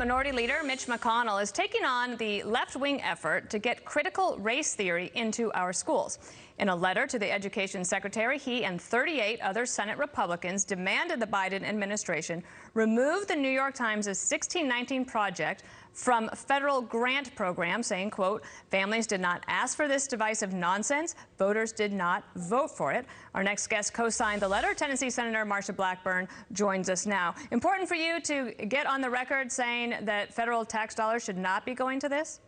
Minority Leader Mitch McConnell is taking on the left-wing effort to get critical race theory into our schools. In a letter to the Education Secretary, he and 38 other Senate Republicans demanded the Biden administration remove the New York Times' 1619 project from federal grant programs, saying, quote, families did not ask for this divisive nonsense. Voters did not vote for it. Our next guest co-signed the letter. Tennessee Senator Marsha Blackburn joins us now. Important for you to get on the record saying that federal tax dollars should not be going to this?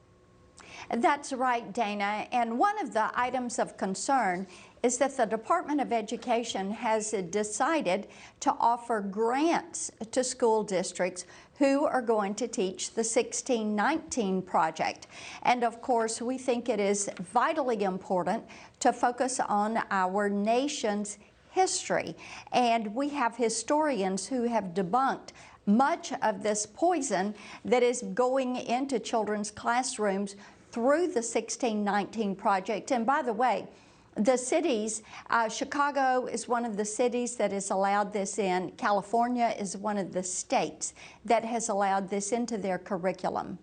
That's right, Dana. And one of the items of concern is that the Department of Education has decided to offer grants to school districts who are going to teach the 1619 project. And of course, we think it is vitally important to focus on our nation's history. And we have historians who have debunked much of this poison that is going into children's classrooms through the 1619 project. And by the way, the cities, Chicago is one of the cities that has allowed this in. California is one of the states that has allowed this into their curriculum.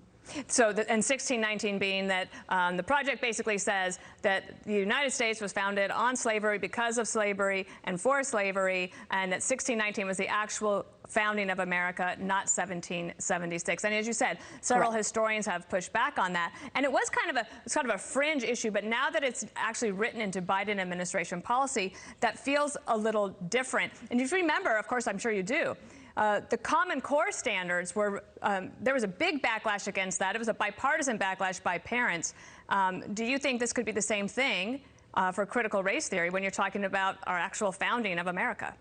So, and 1619 being that the project basically says that the United States was founded on slavery because of slavery and for slavery, and that 1619 was the actual founding of America, not 1776. And as you said, several historians have pushed back on that. And it was kind of a fringe issue, but now that it's actually written into Biden administration policy, that feels a little different. And if you remember, of course, I'm sure you do, the Common Core standards were, there was a big backlash against that. It was a bipartisan backlash by parents. Do you think this could be the same thing for critical race theory when you're talking about our actual founding of America?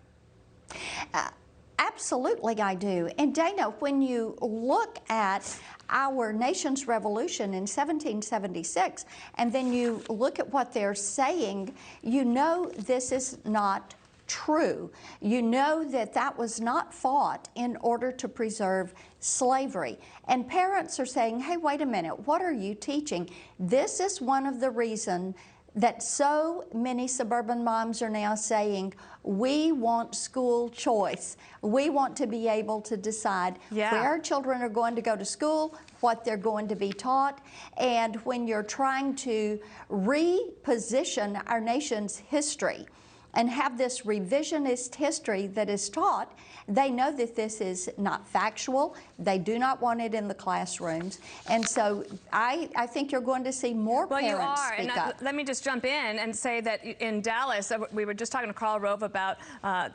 Absolutely, I do. And Dana, when you look at our nation's revolution in 1776, and then you look at what they're saying, you know this is not true. You know that that was not fought in order to preserve slavery. And parents are saying, hey, wait a minute, what are you teaching? This is one of the reasons that so many suburban moms are now saying, we want school choice. We want to be able to decide where our children are going to go to school, what they're going to be taught. And when you're trying to reposition our nation's history and have this revisionist history that is taught, they know that this is not factual. They do not want it in the classrooms. And so I think you're going to see more parents speak up. Let me just jump in and say that in Dallas, we were just talking to Karl Rove about,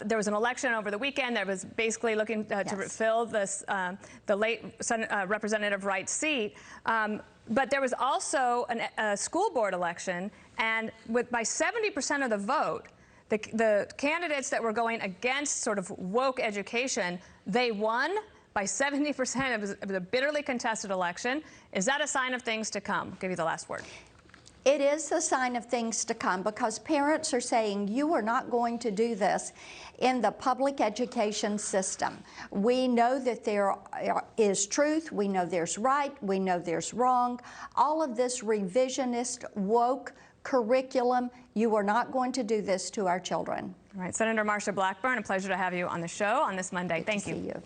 there was an election over the weekend that was basically looking to fill this, the late Representative Wright's seat. But there was also a school board election, and by 70% of the vote, the candidates that were going against sort of woke education, they won by 70%. It was a bitterly contested election. Is that a sign of things to come? I'll give you the last word. It is a sign of things to come, because parents are saying, you are not going to do this in the public education system. We know that there is truth. We know there's right. We know there's wrong. All of this revisionist, woke curriculum, you are not going to do this to our children. All right, Senator Marsha Blackburn, a pleasure to have you on the show on this Monday. Thank you. Good to see you.